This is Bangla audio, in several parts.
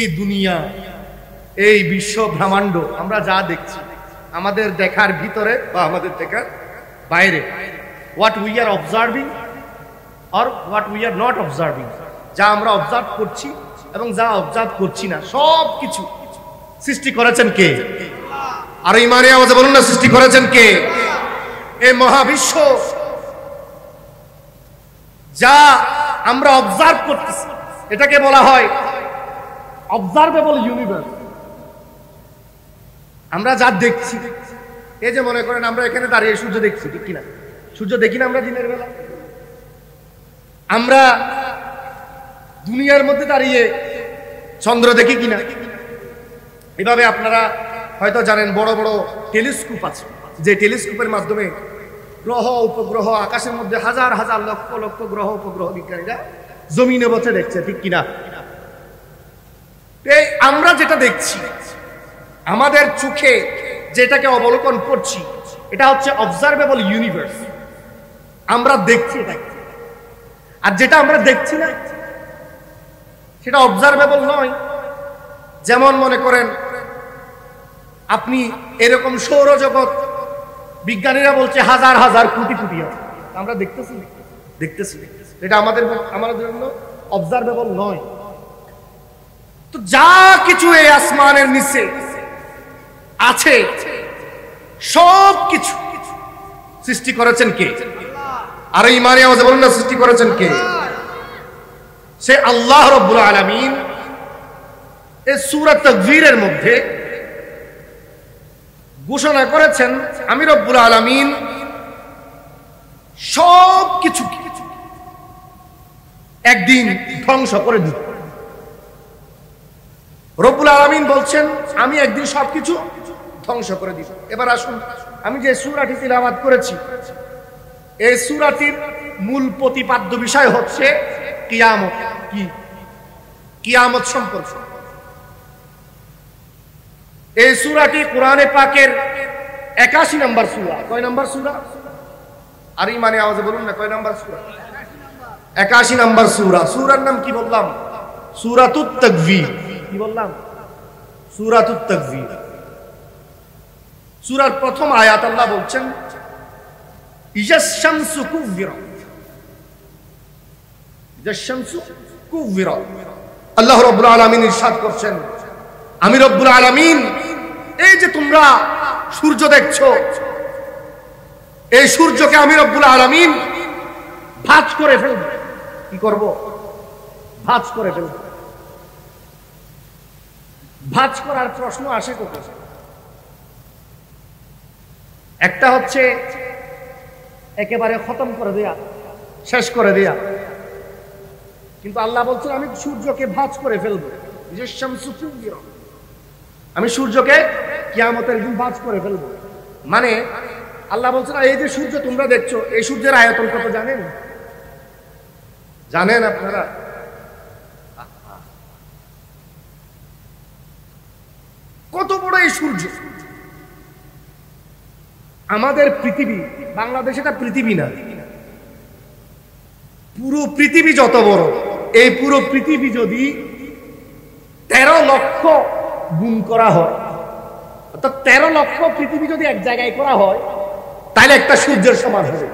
এই দুনিয়া, এই বিশ্ব ব্রহ্মাণ্ড আমরা যা দেখছি, আমাদের দেখার ভিতরে বা আমাদের দেখার বাইরে, what we are observing or what we are not observing, যা আমরা অবজার্ভ করছি এবং যা অবজার্ভ করছি না, সব কিছু সৃষ্টি করেছেন কে? আর ইমানে আওয়াজে বলুন না, সৃষ্টি করেছেন কে? এই মহাবিশ্ব যা আমরা অবজার্ভ করতেছি, এটাকে বলা হয় অবজারভেবল ইউনিভার্স। আমরা যা দেখছি, এই যে মনে করেন আমরা এখানে দাঁড়িয়ে সূর্য দেখছি, ঠিক কিনা? সূর্য দেখি না আমরা দিনের বেলা? আমরা দুনিয়ার মধ্যে দাঁড়িয়ে চন্দ্র দেখি কিনা? এভাবে আপনারা হয়তো জানেন বড় বড় টেলিস্কোপ আছে, যে টেলিস্কোপের মাধ্যমে গ্রহ উপগ্রহ, আকাশের মধ্যে হাজার হাজার লক্ষ লক্ষ গ্রহ উপগ্রহ বিজ্ঞানীরা জমিনে বসে দেখছে, ঠিক কিনা? এই আমরা যেটা দেখছি, আমাদের চোখে যেটাকে অবলোকন করছি, এটা হচ্ছে অবজারভেবল ইউনিভার্স। আমরা দেখছি এটাকে, আর যেটা আমরা দেখছি না সেটা অবজারভেবল নয়। যেমন মনে করেন আপনি এরকম সৌরজগৎ বিজ্ঞানীরা বলছে হাজার হাজার কোটি কোটি আছে, আমরা দেখতেছি দেখতেছি এটা আমাদের জন্য অবজারভেবল নয়। তো যা কিছু এই আসমানের নিচে আছে, সব কিছু সৃষ্টি করেছেন কে? আর ইমানে আওয়াজে বলুন না, সৃষ্টি করেছেন কে? সে আল্লাহ রাব্বুল আলামিন। এই সূরা তাকবীরের মধ্যে ঘোষণা করেছেন, আমি রব্বুল আলামিন সব কিছু একদিন ধ্বংস করে দিব। রব্বুল আলামিন বলছেন, আমি একদিন সবকিছু ধ্বংস করে দিব। এবার আসুন, আমি যে সূরাটি তিলাওয়াত করেছি, এই সূরাটির মূল প্রতিপাদ্য বিষয় হচ্ছে কিয়ামত। কি? কিয়ামত সম্পর্কে। এই সূরাটি কোরআনে পাকের 81 নম্বর সূরা। কয় নম্বর সূরা? আর ইমানে আওয়াজে বলুন না, কয় নম্বর সূরা? 81 নম্বর সূরা। সূরার নাম কি বললাম? সূরাতুত তাকবীর। কি বললাম? সূরাতুত তাকবীর। সূরার প্রথম আয়াত আল্লাহ বলছেন, ইজাশ শামসু কুবিরাত। ইজাশ শামসু কুবিরাত। আল্লাহ রাব্বুল আলামিন ইরশাদ করছেন, আমি রব্বুল আলামিন এই যে তোমরা সূর্য দেখছো, এই সূর্যকে আমি রব্বুল আলামিন ভাঁজ করে ফেলব। কি করব? ভাঁজ করে ফেলব। ভাঁজ করার প্রশ্ন আসে কোথায়? একটা হচ্ছে একেবারে খতম করে দেয়া, শেষ করে দেয়া। কিন্তু আল্লাহ বলছেন, আমি সূর্যকে ভাঁজ করে ফেলবো। আমি সূর্যকে কিয়ামতের দিন ভাঁজ করে ফেলবো। মানে আল্লাহ বলছেন, এই যে সূর্য তোমরা দেখছো, এই সূর্যের আয়তন কত জানেন? জানেন আপনারা? কত বড় এই সূর্য! আমাদের পৃথিবী, বাংলাদেশ এটা পৃথিবী না, পুরো পৃথিবী যত বড়, এই পুরো পৃথিবী যদি 13 লক্ষ গুণ করা হয়, অর্থাৎ 13 লক্ষ পৃথিবী যদি এক জায়গায় করা হয়, তাহলে একটা সূর্যের সমান হবে।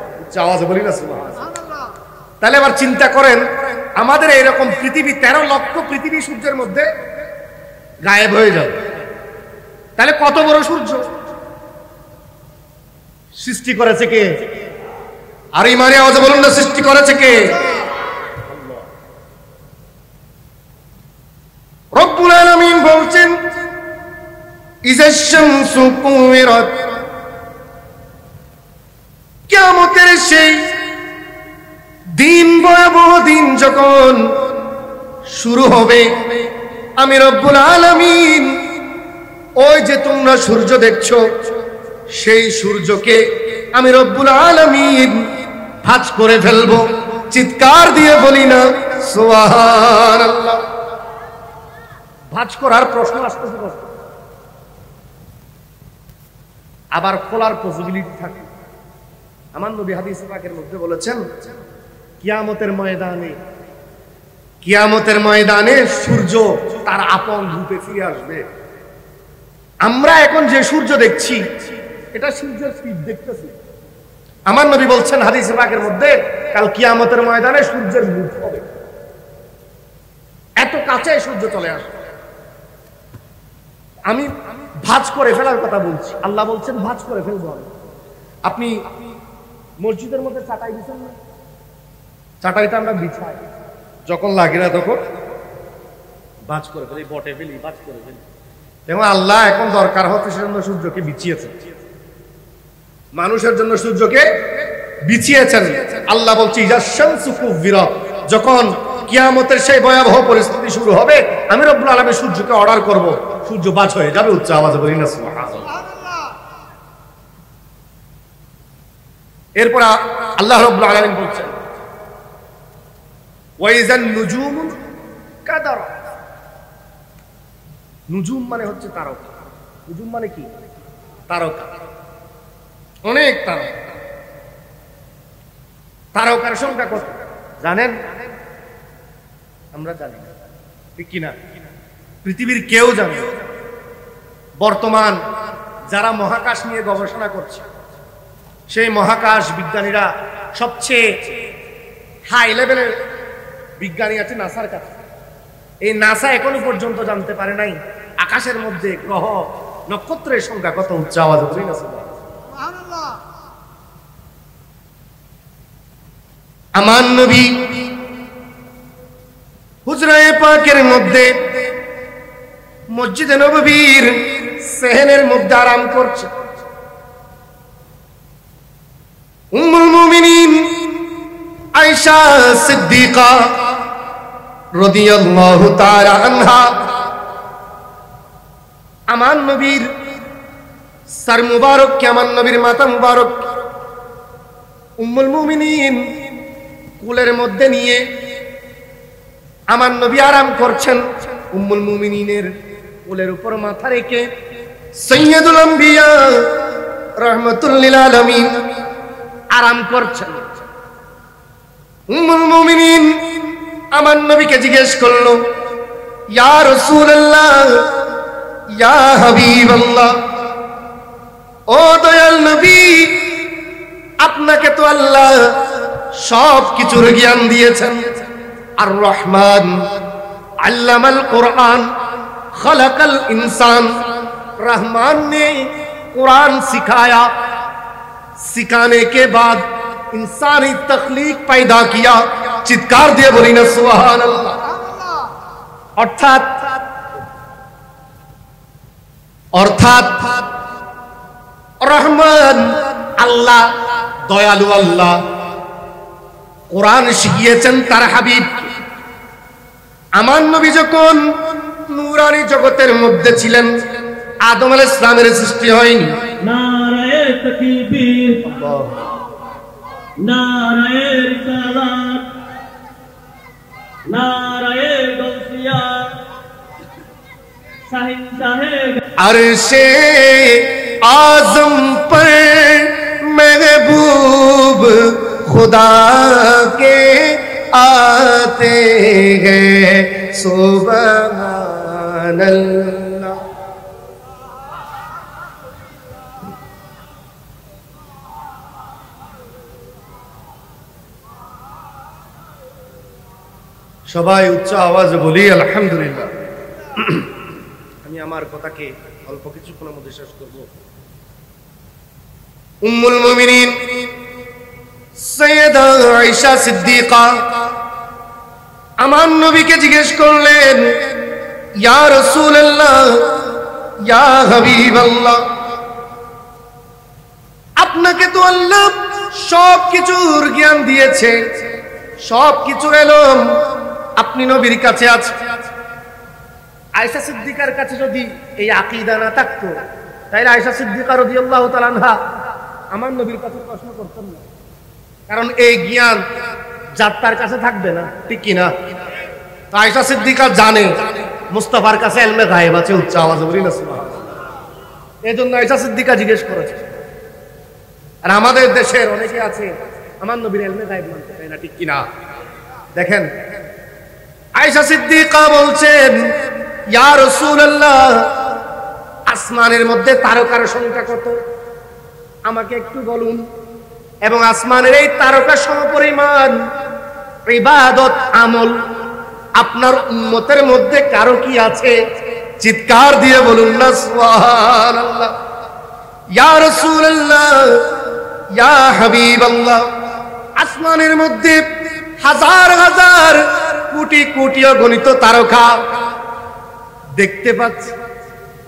আওয়াজে বলি না সুবহানাল্লাহ। তাহলে আবার চিন্তা করেন, আমাদের এইরকম পৃথিবী 13 লক্ষ পৃথিবী সূর্যের মধ্যে গায়েব হয়ে যাবে, তাহলে কত বড় সূর্য! সৃষ্টি করেছে কে? আর ইমানে আওয়াজে বলুন না, সৃষ্টি করেছে কে? আল্লাহ রব্বুল আলামিন বলছেন, ইজাশ শামসু কুবিরাত। কিয়ামতের সেই দিন, ভয়াবহ দিন যখন শুরু হবে, আমি রব্বুল আলামিন ওই যে তোমরা সূর্য দেখছো, সেই সূর্যকে আমি রব্বুল আলামিন ভাঁজ করে ফেলবো। চিৎকার দিয়ে বলি না সুবহানাল্লাহ। ভাঁজ করার প্রশ্ন আসতেছে, আবার খোলার পসিবিলিটি থাকে। আমার নবী হাদিস পাকের মধ্যে বলেছেন, কিয়ামতের ময়দানে কিয়ামতের ময়দানে সূর্য তার আপন রূপে ফিরে আসবে। আমরা এখন যে সূর্য দেখছি এটা সূর্যের স্পিড দেখতেছি। আমার নবী বলছেন হাদিসে পাকের মধ্যে, কাল কিয়ামতের ময়দানে সূর্যের মুখ হবে, এত কাছে সূর্য চলে আসবে। আমি ভাঁজ করে ফেলার কথা বলছি, আল্লাহ বলছেন ভাঁজ করে ফেলবো। আপনি মসজিদের মধ্যে চাটাই দিচ্ছেন না, চাটাইটা আমরা বিছাই, যখন লাগে না তখন ভাঁজ করে ফেলি, বটে ফেলি, ভাঁজ করে ফেলি। এবং আল্লাহ এখন দরকার হচ্ছে সেজন্য সূর্যকে বিছিয়েছেন, মানুষের জন্য সূর্যকে বিছিয়েছেন। আল্লাহ বলছে ইজা শামসু কুবিরাত, যখন কিয়ামতের সেই ভয়াবহ পরিস্থিতি শুরু হবে, আমি রব্বুল আলামিন সূর্যকে অর্ডার করব, সূর্য বাজ হয়ে যাবে। উচ্চ আওয়াজে বলি না সুবহানাল্লাহ। এরপর আল্লাহ রব্বুল আলামিন বলছেন ওয়াইজান নুজুম কাদারাত। নুজুম মানে হচ্ছে তারকা। নুজুম মানে কি? তারকা, অনেক তারকা। তারকার সংখ্যা কত জানেন? আমরা জানি না, ঠিক কিনা? পৃথিবীর কেউ জানে না। বর্তমান যারা মহাকাশ নিয়ে গবেষণা করছে, সেই মহাকাশ বিজ্ঞানীরা সবচেয়ে হাই লেভেলের বিজ্ঞানী আছে নাসার কাছে। এই নাসা এখনো পর্যন্ত জানতে পারে নাই আকাশের মধ্যে গ্রহ নক্ষত্রের সংখ্যা কত। উচ্চ আওয়াজে বলি না সুবহানাল্লাহ। আমার নবী হুজরায়ে পাকের মধ্যে মসজিদে নববীর সেহেনের মধ্যে আরাম করছে। উম্মুল মুমিনিন আয়েশা সিদ্দিকা রাদিয়াল্লাহু তাআলা আনহা আমার নবীর সর মুবারক কে, আমার নবীর মাথা মুবারক উম্মুল মুমিনিন কুলের মধ্যে নিয়ে আমার নবী আরাম করছেন। উম্মুল মুমিনিনের কুলের উপর মাথা রেখে সাইয়্যিদুল আম্বিয়া রাহমাতুল লিল আলামিন আরাম করছেন। উম্মুল মুমিনিন আমার নবীকে জিজ্ঞেস করলো, ইয়া রাসূলুল্লাহ, ইয়া হাবিবাল্লাহ, ও দয়াল নবী, আপনাকে তো আল্লাহ সব কিছুর জ্ঞান দিয়েছেন। আর রহমান আল্লামাল কুরআন খলাকাল ইনসান, रहमान ने कुरान सिखाया, सिखाने के बाद इंसानी तख्लीक पैदा किया। चित्कार दिए बोली ना सुभान अल्लाह। अर्थात अर्थात रहमान আল্লাহ, দয়ালু আল্লাহ কোরআন শিখিয়েছেন তার হাবিব। আমার নবী যখন নূরানি জগতের মধ্যে ছিলেন, আদম আলাইহিস সালামের সৃষ্টি হয়নি। নারায়ে তাকবীর, নারায়ে রিসালাত, নারায়ে গৌসিয়া, শাহিনशाहे अर्शे आज़म पर महबूब खुदा के आते हैं सुभान अल्लाह। সবাই উচ্চ আওয়াজে বলি আলহামদুলিল্লাহ। আমি আমার কথাকে অল্প কিছুক্ষণের মধ্যে শেষ করব। উম্মুল মুমিনিন সাইয়্যিদা আয়েশা সিদ্দিকা আমার নবীকে জিজ্ঞেস করলেন, ইয়া রাসূলুল্লাহ, ইয়া হাবিবাল্লাহ, আপনাকে তো আল্লাহ সব কিছুর জ্ঞান দিয়েছে, সব কিছুর ইলম আপনি নবীর কাছে আছে। আয়েশা সিদ্দিকার কাছে যদি এই আকীদা না থাকতো, তাহলে আয়েশা সিদ্দিকা রাদিয়াল্লাহু তাআলা আনহা আমার নবীর কাছে প্রশ্ন করতেন না। কারণ এই জ্ঞান যার কাছে থাকবে না, ঠিক কি না? তো আয়েশা সিদ্দিকা জানে মুস্তাফার কাছে ইলমে গায়েব আছে। উচ্চ আওয়াজে বলি না সুবহানাল্লাহ। এজন্য আয়েশা সিদ্দিকা জিজ্ঞেস করেছে। আর আমাদের দেশের অনেকে আছে আমার নবীর ইলমে গায়েব মানতে চায় না, ঠিক কি না? দেখেন আয়েশা সিদ্দিকা বলছেন, ইয়া রাসূলুল্লাহ, আসমানের মধ্যে তারকার সংখ্যা কত আমাকে একটু বলুন, এবং আসমানের এই তারকা সমপরিমাণ ইবাদত আমল আপনার উম্মতের মধ্যে কারো কি আছে? চিৎকার দিয়ে বলুন না সুবহানাল্লাহ। ইয়া রাসূলুল্লাহ, ইয়া হাবিবাল্লাহ, আসমানের মধ্যে হাজার হাজার কোটি কোটি অগণিত তারকা দেখতে পাচ্ছি,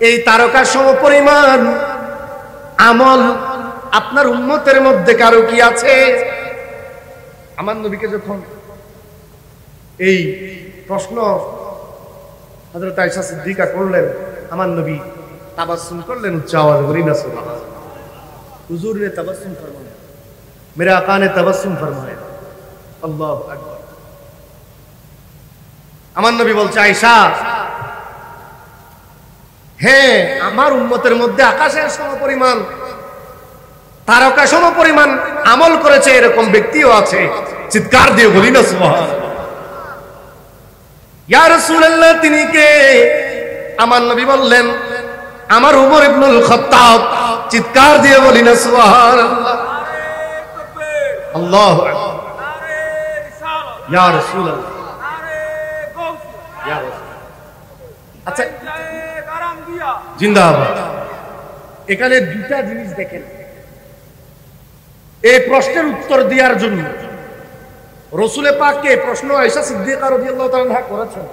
এই তারকা সমপরিমাণ আমল আপনার উম্মতের মধ্যে কারো কি আছে? আমার নবীকে যখন এই প্রশ্ন হযরত আয়েশা সিদ্দিকা করলেন, আমার নবী তাবাসসুম করলেন, উচ্চ আওয়াজ বলি না সুবহানাল্লাহ। হুজুর ने तबस्सुम फरमाया, मेरे आका ने तबस्सुम फरमाया, अल्लाहु আকবার। আমার নবী বলছে, আয়েশা, হ্যাঁ, আমার উম্মতের মধ্যে আকাশের সমপরিমাণ তারকা সমপরিমাণ আমল করেছে এরকম ব্যক্তিও আছে। চিৎকার দিয়ে বলি না সুবহানাল্লাহ। ইয়া রাসূলুল্লাহ, তিনি কে? আমার নবী বললেন, আমার উমর ইবনুল খাত্তাব। চিৎকার দিয়ে বলি না সুবহানাল্লাহ। আল্লাহু আকবার। ইয়া রাসূলুল্লাহ, ইয়া রাসূল। আচ্ছা, জিন্দাবাদ। এখানে দুটা জিনিস দেখেন, এই প্রশ্নের উত্তর দেওয়ার জন্য রাসূল পাককে প্রশ্ন আয়েশা সিদ্দিকা রাদিয়াল্লাহু তাআলা আনহা করেছেন।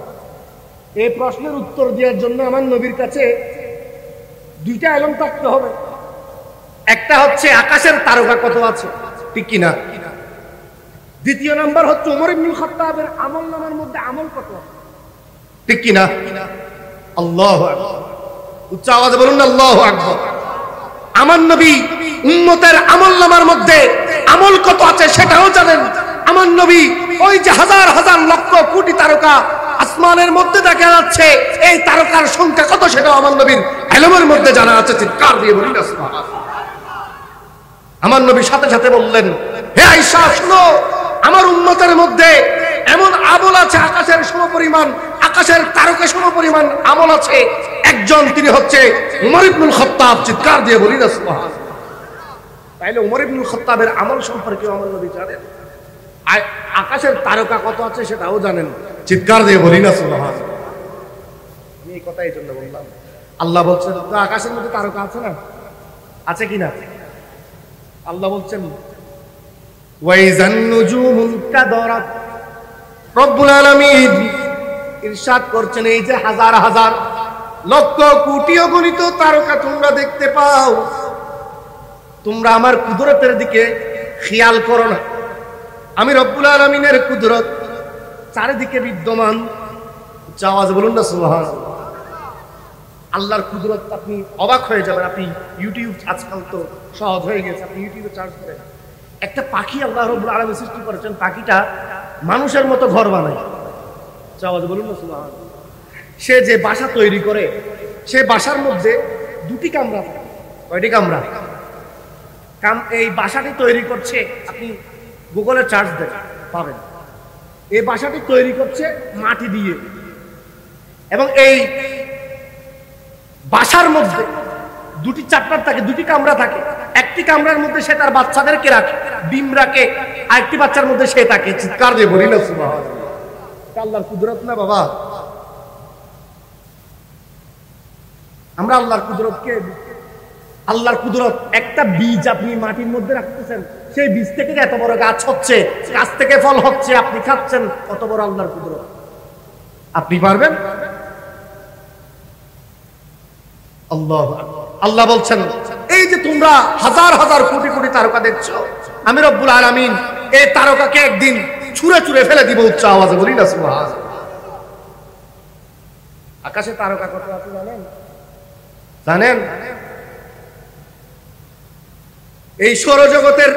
এই প্রশ্নের উত্তর দেওয়ার জন্য আমার নবীর কাছে দুইটা ইলম থাকতে হবে। একটা হচ্ছে আকাশের তারকা কত আছে, ঠিক কি না? দ্বিতীয় নাম্বার হচ্ছে ওমর ইবনুল খাত্তাবের আমলনামার মধ্যে আমল কত আছে, ঠিক কি না? আল্লাহু আকবার। উচ্চ আওয়াজে বলুন না আল্লাহু আকবার। আমার নবী উম্মতের আমলনামার মধ্যে আমল কত আছে সেটাও জানেন। আমার নবী ওই যে হাজার হাজার লক্ষ কোটি তারকা আসমানের মধ্যে দেখা যাচ্ছে, এই তারকার সংখ্যা কত সেটাও আমার নবীর ইলমের মধ্যে জানা আছে। চিৎকার দিয়ে বলি না সুবহানাল্লাহ। আমার নবী সাথে সাথে বললেন, হে আয়েশা, শুনো, আমার উম্মতের মধ্যে এমন আমল আছে আকাশের সমপরিমাণ, আকাশের তারকা সমপরিমাণ আমল আছে একজন, তিনি হচ্ছে উমর ইবনুল খাত্তাব। চিৎকার দিয়ে বলি না সুবহানাল্লাহ। তাইলে উমর ইবনুল খাত্তাবের আমল সম্পর্কে আমার নবী জানেন, আকাশের তারকা কত আছে সেটাও জানেন। চিৎকার দিয়ে বলি না সুবহানাল্লাহ। এই কথা এই জন্য বললাম, আল্লাহ বলছেন তো আকাশের মধ্যে তারকা আছে না, আছে কি না? আল্লাহ বলছেন, ওয়াইজান নুজুমুন কাদারাত। রব্বুল আলামিন ইরশাদ করছেন, এই যে হাজার হাজার লক্ষ কোটি অগণিত তারকা তোমরা দেখতে পাও, তোমরা আমার কুদরতের দিকে খেয়াল করো না। আমি রব্বুল আলামিনের কুদরত চারিদিকে বিদ্যমান। আওয়াজ বলুন না সুবহানাল্লাহ। আল্লাহর কুদরত আপনি অবাক হয়ে যাবেন। আপনি ইউটিউব আজকাল তো সহজ হয়ে গেছে, আপনি ইউটিউবে সার্চ করেন, একটা পাখি আল্লাহ রাব্বুল আলামিন সৃষ্টি করেছেন, পাখিটা মানুষের মতো ঘর বানায়। আওয়াজ বলুন না সুবহানাল্লাহ। সে যে বাসা তৈরি করে, সে বাসার মধ্যে দুটি কামরা থাকে। কয়টি কামরা? এই বাসাটি তৈরি করছে, আপনি গুগলে সার্চ দেন পাবেন। এই বাসাটি তৈরি করছে মাটি দিয়ে, এবং এই বাসার মধ্যে দুটি চাপ্টার থাকে, দুটি কামরা থাকে। একটি কামরার মধ্যে সে তার বাচ্চাদেরকে রাখে, ডিম রাখে, আরেকটি বাচ্চার মধ্যে সে থাকে। চিৎকার দিয়ে বলি না সুবহানাল্লাহ। আল্লাহর কুদরত না বাবা? আমরা আল্লাহর কুদরতকে, আল্লাহর কুদরত, একটা বীজ আপনি মাটির মধ্যে রাখতেছেন, সেই বীজ থেকে এত বড় গাছ হচ্ছে, গাছ থেকে ফল হচ্ছে, আপনি খাচ্ছেন, কত বড় আল্লাহর কুদরত। আপনি পারবেন? আল্লাহ আল্লাহ বলছেন, এই যে তোমরা হাজার হাজার কোটি কোটি তারকা দেখছো, আমি রব্বুল আলামিন এই তারকাকে একদিন ছুঁড়ে ছুঁড়ে ফেলে দিব। উচ্চ আওয়াজে বলি না সুবহানাল্লাহ। আকাশে তারকা কত আছে জানেন? জানেন? এই সৌরজগতের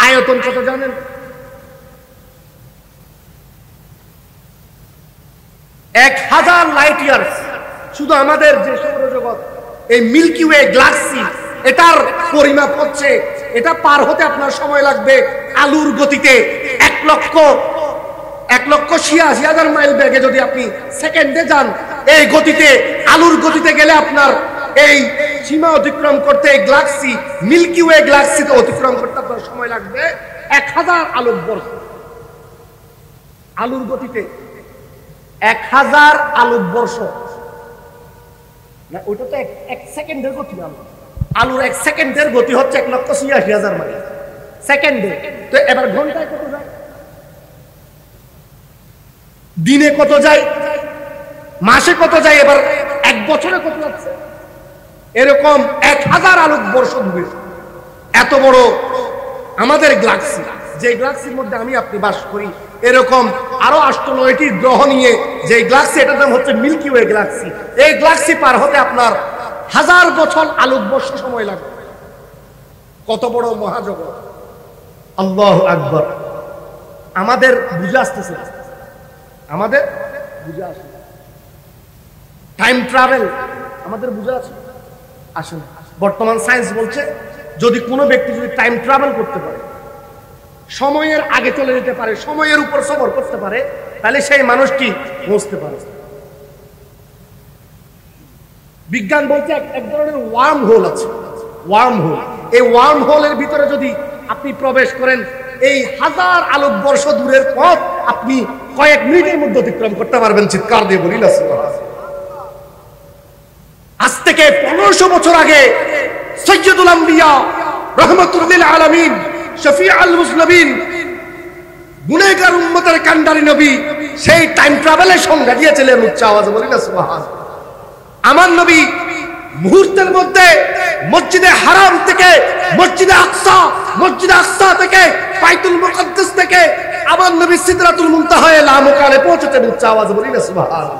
আয়তন কত জানেন? 1000 লাইট ইয়ার্স। শুধু আমাদের যে সৌরজগৎ, এই মিল্কি ওয়ে গ্যালাক্সি, এটার পরিমাপ হচ্ছে, এটা পার হতে আপনার সময় লাগবে আলোর গতিতে 1 1,86,000 মাইল বেগে যদি আপনি সেকেন্ডে যান, এই গতিতে, আলুর গতিতে গেলে আপনার এই সীমা অতিক্রম করতে, এই গ্যালাক্সি, মিল্কি ওয়ে গ্যালাক্সিতে অতিক্রম করতে আপনার সময় লাগবে 1000 আলোকবর্ষ। আলুর গতিতে 1000 আলোকবর্ষ না, ওটা তো এক সেকেন্ডের গতি। আলুর 1 সেকেন্ডের গতি হচ্ছে 1,86,000 মাইল সেকেন্ডে। তো এবার ঘন্টায় কত যায়, দিনে কত যায়, মাসে কত যায়, এবার 1 বছরে কত যাচ্ছে? এরকম 1000 আলোকবর্ষ দূরে এত বড় আমাদের গ্যালাক্সি, যে গ্যালাক্সির মধ্যে আমি আপনি বাস করি। এরকম আরো 8-9টি গ্রহ নিয়ে যে গ্যালাক্সি, এটার নাম হচ্ছে মিল্কি ওয়ে গ্যালাক্সি। এই গ্যালাক্সি পার হতে আপনার 1000 বছর আলোকবর্ষ সময় লাগবে। কত বড় মহাজগৎ! আল্লাহু আকবার। আমাদের বুঝে আসতেছে, আমাদের বুঝে আসে টাইম ট্রাভেল, আমাদের বুঝে আছে, আসে না। বর্তমান সায়েন্স বলছে যদি কোনো ব্যক্তি যদি টাইম ট্রাভেল করতে পারে, সময়ের আগে চলে যেতে পারে, সময়ের উপর সফর করতে পারে, তাহলে সেই মানুষটি বুঝতে পারে। বিজ্ঞান বলছে এক ধরনের ওয়ার্ম হোল আছে, ওয়ার্ম হোল। এই ওয়ার্ম হোলের ভিতরে যদি আপনি প্রবেশ করেন, এই 1000 আলোকবর্ষ দূরের পথ আপনি কয়েক মিনিটের মধ্যে অতিক্রম করতে পারবেন। চিৎকার দিয়ে বলি না সুবহানাল্লাহ। আজ থেকে 1500 বছর আগে সৈয়দুল আম্বিয়া রাহমাতুল লিল আলামিন শফিউল মুসলিমিন গুনাহগার উম্মতের কান্ডারি নবী সেই টাইম ট্রাভেলের সংজ্ঞা দিয়েছিলেন। উচ্চ আওয়াজে বলি না সুবহানাল্লাহ। আমার নবী মুহূর্তের মধ্যে মসজিদে হারাম থেকে মসজিদে আকসা থেকে বাইতুল মুকদ্দাস থেকে আমার নবী সিদরাতুল মুনতাহায় লা মুকালে পৌঁছতেন। উচ্চ আওয়াজে বলি না সুবহানাল্লাহ।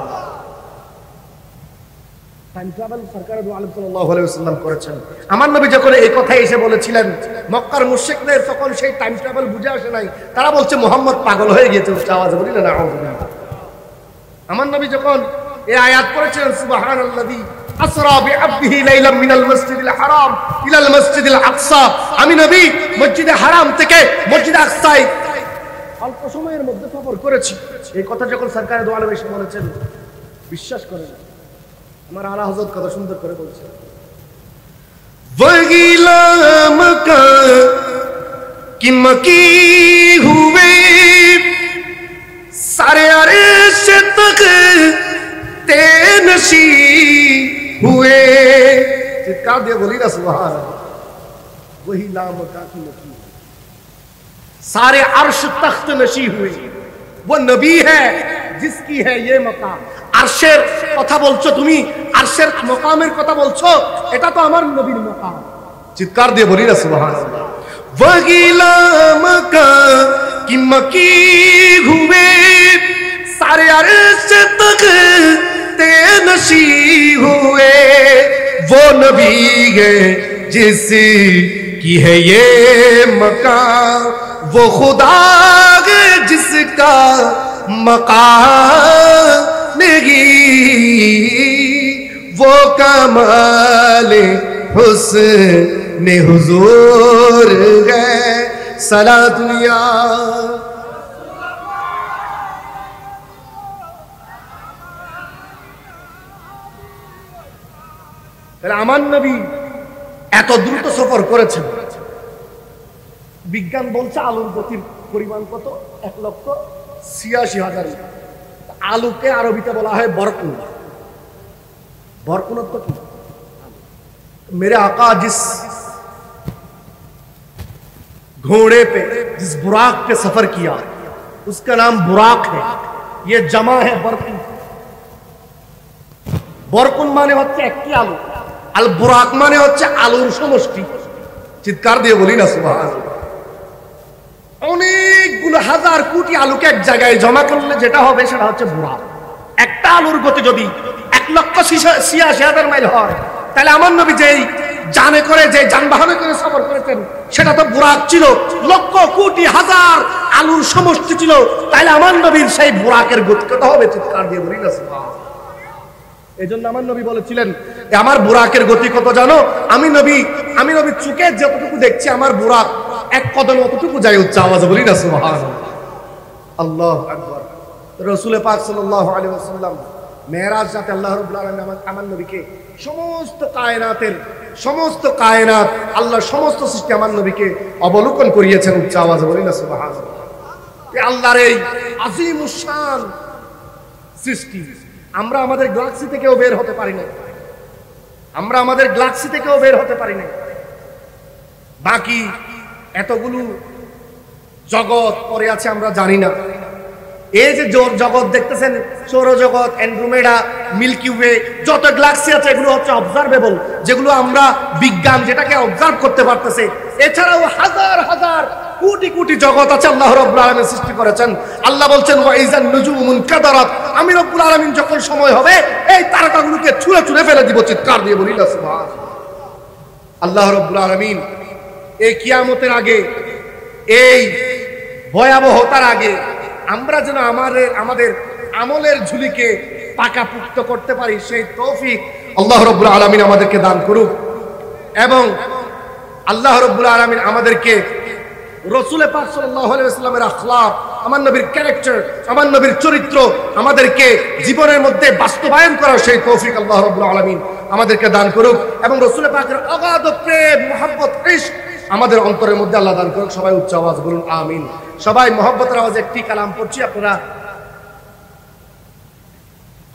টাইম ট্রাভেল সরকার দু আলম সাল্লাল্লাহু আলাইহি ওয়াসাল্লাম করেছেন। আমার নবী যখন এই কথা এসে বলেছিলেন, মক্কার মুশরিকদের তখন সেই টাইম ট্রাভেল বুঝে আসে নাই, তারা বলছে মুহাম্মদ পাগল হয়ে গিয়েছে। উচ্চ আওয়াজে বলি না নাউযুবিল্লাহ। আমার নবী যখন এই আয়াত পড়েছেন, সুবহানাল্লাযী আসরা বিআবদিহি লাইলাম মিনাল মাসজিদিল হারাম ইলাল মাসজিদিল আকসা, আমি নবী মসজিদে হারাম থেকে মসজিদে আকসায় অল্প সময়ের মধ্যে সফর করেছি। এই কথা যখন সরকার দু আলম এসে বলেছেন, বিশ্বাস করেন আমার আলা হযরত কত সুন্দর করে বলছে, वगिलाम का कि मकी हुए सारे अरश तक ते नशी हुए। चित्कार दिए बोली ना सुभान अल्लाह। वही लाम का की मकी सारे अर्श तख्त नशी हुए। वो नबी है जिसकी है ये मकाम। আরশের কথা বলছো তুমি, আরশের মকামের কথা বলছো, এটা তো আমার নবীর মকাম। চিৎকার দিয়ে বলি না সুবহানাল্লাহ। वगिलाम का कि मकी हुए सारे अर्श तक ते नशी हुए। वो नबी है जिसकी है ये मकाम, वो खुदा है जिसका मकाम नहीं, वो कमाल हुस्न हुजूर है। सलातुल्ला আমার নবী এত দ্রুত সফর করেছেন। বিজ্ঞান বলছে আলুর গতির পরিমাণ কত? 1,86,000। आलू के अरबी में बोला है बरकुन। बरकुन तो मेरे आका जिस घोड़े पे, जिस बुराक पे सफर किया उसका नाम बुराक है। ये जमा है बरकुन। बरकुन माने होच्छे एकटी आलू, आल बुराक माने होच्छे आलूर समष्टि। चित्कार दिए बोली ना सुबहानाल्लाह। অনেকগুলো হাজার কোটি আলুকে এক জায়গায় জমা করলে যেটা হবে সেটা হচ্ছে বুরাক। একটা আলুর গতি যদি 1,86,000 মাইল হয়, তাহলে আমার নবী যেই জানে করে, যে যানবাহনে করে সফর করেছেন সেটা তো বুরাক ছিল, লক্ষ কোটি হাজার আলুর সমষ্টি ছিল। তাহলে আমার নবীর সেই বুরাকের গতি কত হবে? চিৎকার দিয়ে বলি না সুবহানাল্লাহ। এই জন্য আমার নবী বলেছিলেন, আমার বুরাকের গতি কত জানো? আমি নবী চোখে যতটুকু দেখছি আমার বুরাক এক কদম অতটুকু যায়। উচ্চ আওয়াজে বলি না সুবহানাল্লাহ। আল্লাহু আকবার। রাসূল পাক সাল্লাল্লাহু আলাইহি ওয়াসাল্লাম মেরাজ রাতে আল্লাহ রাব্বুল আলামিন আমার নবীকে সমস্ত কায়নাত আল্লাহর সমস্ত সৃষ্টি আমার নবীকে অবলোকন করিয়েছেন। উচ্চ আওয়াজে বলি না সুবহানাল্লাহ। এই আল্লাহর এই আজিমুশ শান সৃষ্টি, আমরা আমাদের গ্যালাক্সি থেকেও বের হতে পারি না, বাকি এতগুলো জগৎ পড়ে আছে আমরা জানি না। এই যে জগৎ দেখতেছেন, সৌরজগৎ, অ্যান্ড্রোমেডা, মিল্কি ওয়ে, যত গ্যালাক্সি আছে এগুলো হচ্ছে অবজারভেবল, যেগুলো আমরা বিজ্ঞান যেটাকে অবজার্ভ করতে পারতেছে। এছাড়াও হাজার হাজার কোটি কোটি জগৎ আছে আল্লাহ রাব্বুল আলামিন সৃষ্টি করেছেন। আল্লাহ বলছেন ওয়া ইযান নুজুমুন কাদারাত, আমি রাব্বুল আলামিন যখন সময় হবে এই তারকাগুলোকে ছুঁড়ে ছুঁড়ে ফেলে দিব। চিৎকার দিয়ে বলি না সুবহানাল্লাহ। আল্লাহ রাব্বুল আলামিন এই কিয়ামতের আগে, এই ভয়াবহতার আগে আমরা যেন আমাদের আমলের ঝুলিকে পাকাপুক্ত করতে পারি, সেই তৌফিক আল্লাহ রাব্বুল আলামিন আমাদেরকে দান করুক। এবং আল্লাহ রাব্বুল আলামিন আমাদেরকে রাসূল পাক সাল্লাল্লাহু আলাইহি ওয়াসাল্লামের আখলাক, আমার নবীর ক্যারেক্টার, আমার নবীর চরিত্র আমাদেরকে জীবনের মধ্যে বাস্তবায়ন করার সেই তৌফিক আল্লাহ রাব্বুল আলামিন আমাদেরকে দান করুক। এবং রাসূল পাকের অগাধ প্রেম, মুহাব্বত, ইশক আমাদের অন্তরের মধ্যে আল্লাহ দান করুক। সবাই উচ্চ আওয়াজ বলুন আমিন। সবাই মুহাব্বতের আওয়াজে একটি কালাম পড়ছি। আপনারা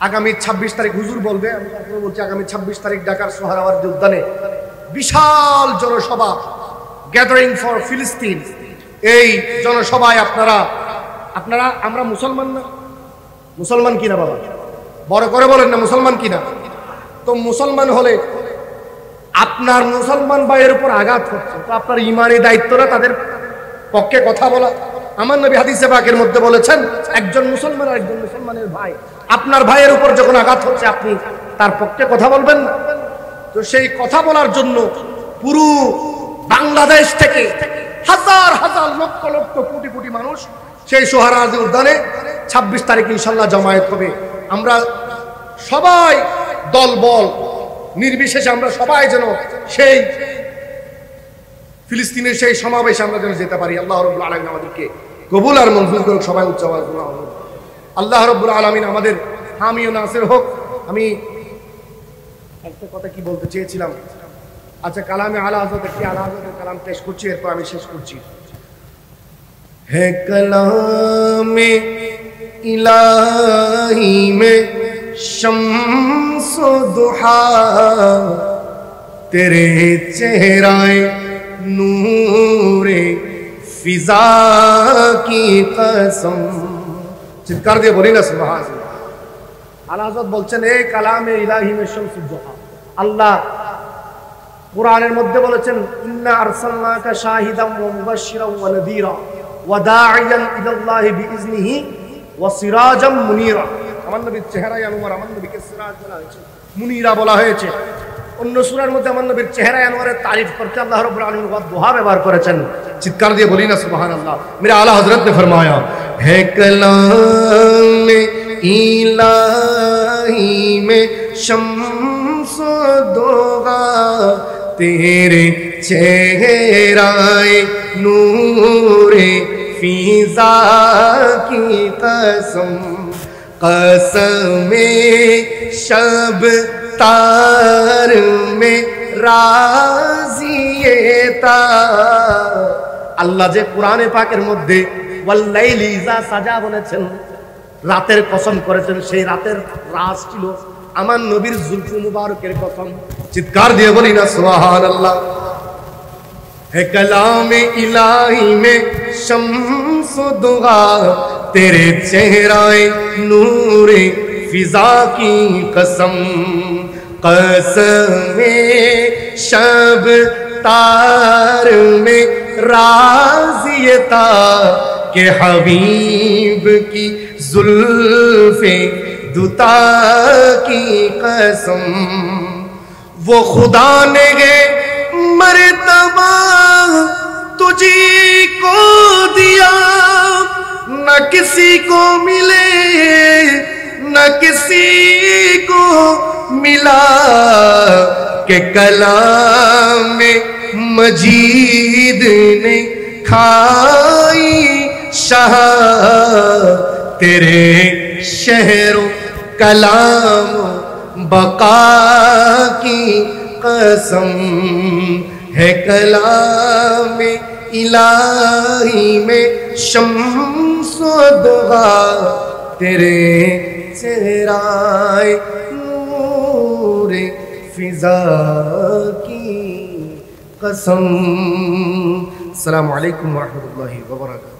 আগামী 26 তারিখ হুজুর বলবে, আমি আপনারা বলছি আগামী 26 তারিখ ঢাকার সোহরাওয়ার্দী উদ্যানে বিশাল জনসভা, গ্যাদারিং ফর ফিলিস্তিন। এই জনসভায় আপনারা আমরা মুসলমান না? মুসলমান কিনা বাবা? বড় করে বলেন না মুসলমান কিনা? তো মুসলমান হলে আপনার মুসলমান ভাইয়ের উপর আঘাত হচ্ছে, তো আপনার ইমানি দায়িত্বটা তাদের পক্ষে কথা বলা। আমার নবী হাদিসে পাকের মধ্যে বলেছেন, একজন মুসলমান আর একজন মুসলমানের ভাই, আপনার ভাইয়ের উপর যখন আঘাত হচ্ছে আপনি তার পক্ষে কথা বলবেন না? তো সেই কথা বলার জন্য পুরো বাংলাদেশ থেকে হাজার হাজার লক্ষ লক্ষ কোটি কোটি মানুষ সেই সোহরাওয়ার্দী উদ্যানে 26 তারিখ ইনশাআল্লাহ জমায়েত হবে। আমরা সবাই দল বল নির্বিশেষে আমরা সবাই যেন সেই ফিলিস্তিনের সেই সমাবেশে আমরা যেন যেতে পারি। আল্লাহ রাব্বুল আলামিন আমাদেরকে কবুল আর মঞ্জুর করুক। সবাই উচ্চ আওয়াজে বলুন আমিন। আল্লাহ রাব্বুল আলামিন আমাদের হামি ও নাসির হোক। আমি একটা কথা কি বলতে চেয়েছিলাম, আচ্ছা কালামে আলা হযরত, একটি আলা হযরতের কালাম পেশ করছি, এরপর আমি শেষ করছি। হে কালামে ইলাহি মে शम्स दुहा तेरे चेहराए नूरे फिजा की कसम। চিৎকার দিয়ে বলি না সুবহানাল্লাহ। আলা হযরত বলছেন এই কালামে ইলাহি মে শামস দুহা, আল্লাহ কোরআনের মধ্যে বলেছেন ইন্না আরসালনাকা শাহিদাম ওয়া মুবাশশিরান ওয়া নাযীরা ওয়া দাঈয়ান ইলাল্লাহি বিইজনিহি ওয়া সিরাজাম মুনীরা। আমার নবীর চেহারায় আনোয়ার, আমার নবীকে সিরাজ বলা হয়েছে, মুনীরা বলা হয়েছে। অন্য সূরার মধ্যে আমার নবীর চেহারায় আনোয়ারের তারিফ করতে আল্লাহ রাব্বুল আলামিন দুহা ব্যবহার করেছেন। চিৎকার দিয়ে বলি না সুবহানাল্লাহ। মেরে আলা হযরত ने फरमाया है कलाम इलाही में शम्स दुहा तेरे चेहराए नूरे फिजा की कसम कसमे शब तार में রাজিয়েতা। আল্লাহ যে কোরআনে পাকের মধ্যে ওয়াল্লাইলি ইযা সাজা বলেছেন, রাতের কসম করেছেন, সেই রাতের রাজ ছিল আমার নবীর জুলফ মুবারকের কসম। চিৎকার দিয়ে বলি না সুবহানাল্লাহ। है कलाम इलाही में शम्स दुहा तेरे चेहराए नूरे फिजा की कसम कसमे शब तार में राजियता के हबीब की जुल्फे दुता की कसम। वो खुदा ने मर्तबा तुझी को दिया, न किसी को मिले न किसी को मिला, के कलाम मजीद ने खाई तेरे शहरो कलाम बका की कसम है, कलाम इलाही में शम्सो दुआ तेरे चेहराए नूरे फिजा की कसम। अस्सलामु अलैकुम व रहमतुल्लाहि व बरकातहू।